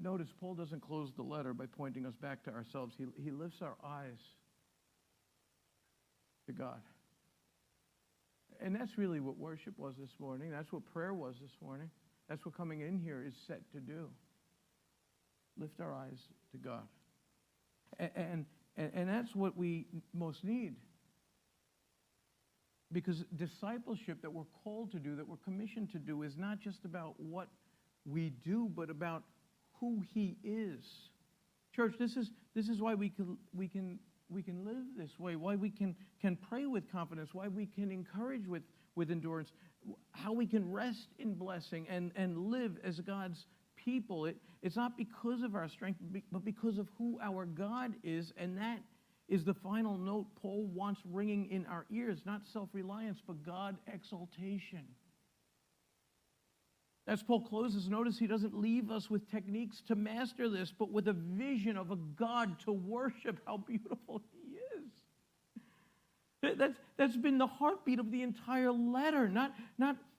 Notice Paul doesn't close the letter by pointing us back to ourselves. He lifts our eyes to God. And that's really what worship was this morning. That's what prayer was this morning. That's what coming in here is set to do. Lift our eyes to God. And that's what we most need. Because discipleship that we're called to do, that we're commissioned to do, is not just about what we do, but about who He is. Church, this is why we can live this way, why we can pray with confidence, why we can encourage with endurance, how we can rest in blessing and live as God's people. It's not because of our strength, but because of who our God is, and that is the final note Paul wants ringing in our ears, not self-reliance, but God exaltation. As Paul closes, notice he doesn't leave us with techniques to master this, but with a vision of a God to worship. How beautiful He is. That's been the heartbeat of the entire letter. Not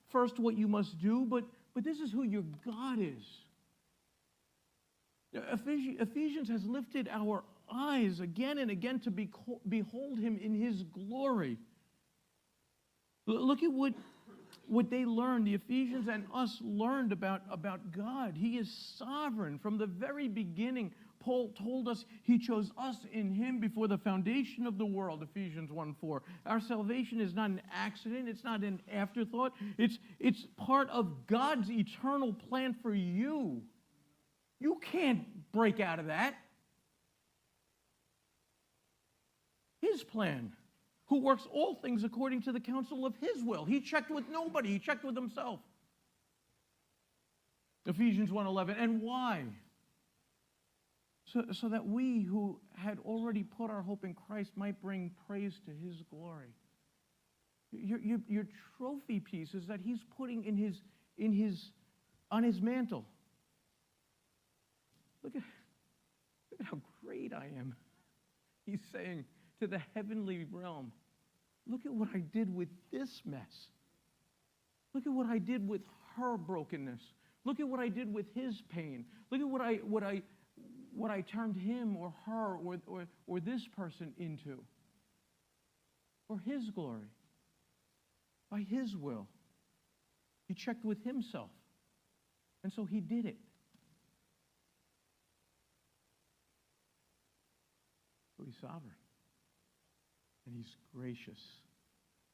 first what you must do, but this is who your God is. Ephesians has lifted our eyes again and again to behold Him in His glory. Look at what they learned, the Ephesians and us learned about God. He is sovereign. From the very beginning, Paul told us He chose us in Him before the foundation of the world, Ephesians 1:4. Our salvation is not an accident. It's not an afterthought. It's part of God's eternal plan for you. You can't break out of that. His plan. Who works all things according to the counsel of His will. He checked with nobody. He checked with Himself. Ephesians 1:11. And why? So that we who had already put our hope in Christ might bring praise to His glory. Your trophy piece is that He's putting on His mantle. Look at how great I am. He's saying to the heavenly realm, look at what I did with this mess. Look at what I did with her brokenness. Look at what I did with his pain. Look at what I turned him or her or this person into for His glory, by His will. He checked with Himself, and so He did it. So He's sovereign. And He's gracious.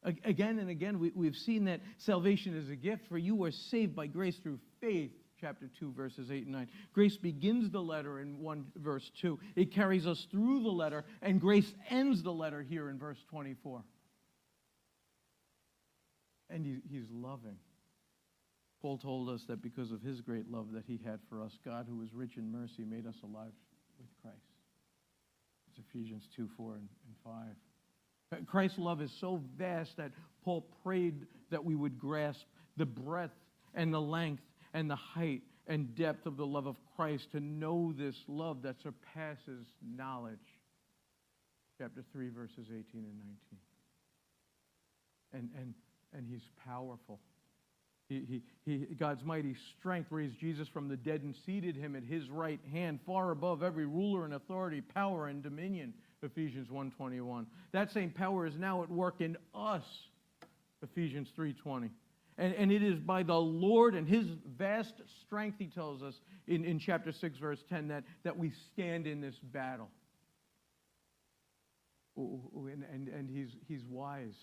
Again and again, we've seen that salvation is a gift, for you are saved by grace through faith, chapter 2, verses 8 and 9. Grace begins the letter in 1 verse 2. It carries us through the letter, and grace ends the letter here in verse 24. And He's loving. Paul told us that because of His great love that He had for us, God, who is rich in mercy, made us alive with Christ. It's Ephesians 2, 4, and 5. Christ's love is so vast that Paul prayed that we would grasp the breadth and the length and the height and depth of the love of Christ, to know this love that surpasses knowledge. Chapter 3, verses 18 and 19. And He's powerful. God's mighty strength raised Jesus from the dead and seated Him at His right hand, far above every ruler and authority, power and dominion. Ephesians 1:21. That same power is now at work in us. Ephesians 3:20. And it is by the Lord and His vast strength, He tells us in chapter 6, verse 10, that we stand in this battle. And He's wise.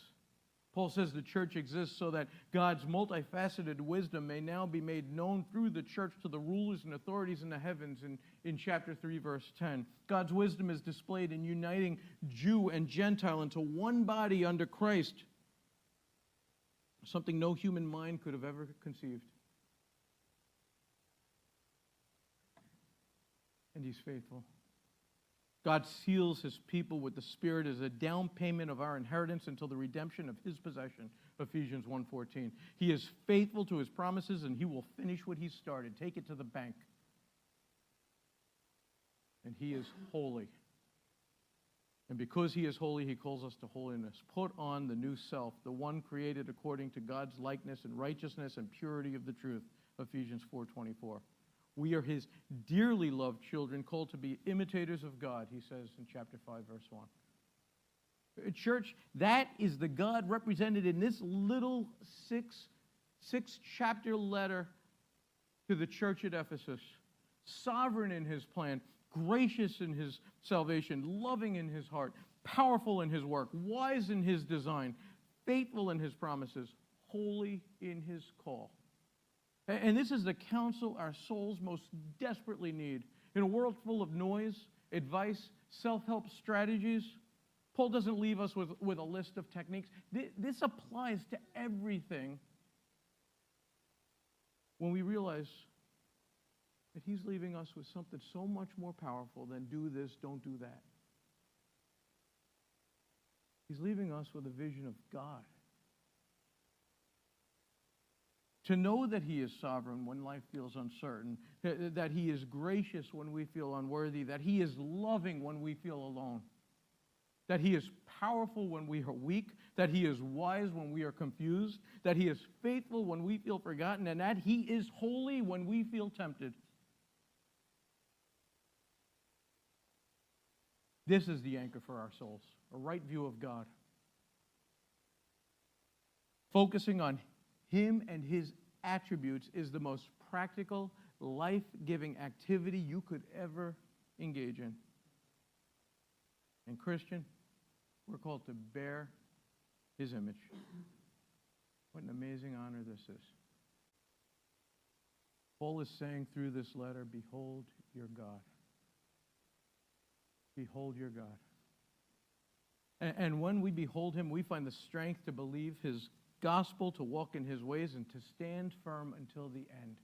Paul says the church exists so that God's multifaceted wisdom may now be made known through the church to the rulers and authorities in the heavens in chapter 3, verse 10. God's wisdom is displayed in uniting Jew and Gentile into one body under Christ, something no human mind could have ever conceived. And He's faithful. God seals His people with the Spirit as a down payment of our inheritance until the redemption of His possession, Ephesians 1:14. He is faithful to His promises, and He will finish what He started. Take it to the bank. And He is holy. And because He is holy, He calls us to holiness. Put on the new self, the one created according to God's likeness and righteousness and purity of the truth, Ephesians 4:24. We are his dearly loved children, called to be imitators of God, he says in chapter 5, verse 1. Church, that is the God represented in this little six-chapter letter to the church at Ephesus. Sovereign in his plan, gracious in his salvation, loving in his heart, powerful in his work, wise in his design, faithful in his promises, holy in his call. And this is the counsel our souls most desperately need. In a world full of noise, advice, self-help strategies, Paul doesn't leave us with a list of techniques. This applies to everything when we realize that he's leaving us with something so much more powerful than do this, don't do that. He's leaving us with a vision of God. To know that he is sovereign when life feels uncertain, that he is gracious when we feel unworthy, that he is loving when we feel alone, that he is powerful when we are weak, that he is wise when we are confused, that he is faithful when we feel forgotten, and that he is holy when we feel tempted. This is the anchor for our souls, a right view of God. Focusing on him and his attributes is the most practical, life-giving activity you could ever engage in. And Christian, we're called to bear his image. What an amazing honor this is. Paul is saying through this letter, behold your God. Behold your God. And when we behold him, we find the strength to believe his gospel, to walk in his ways, and to stand firm until the end.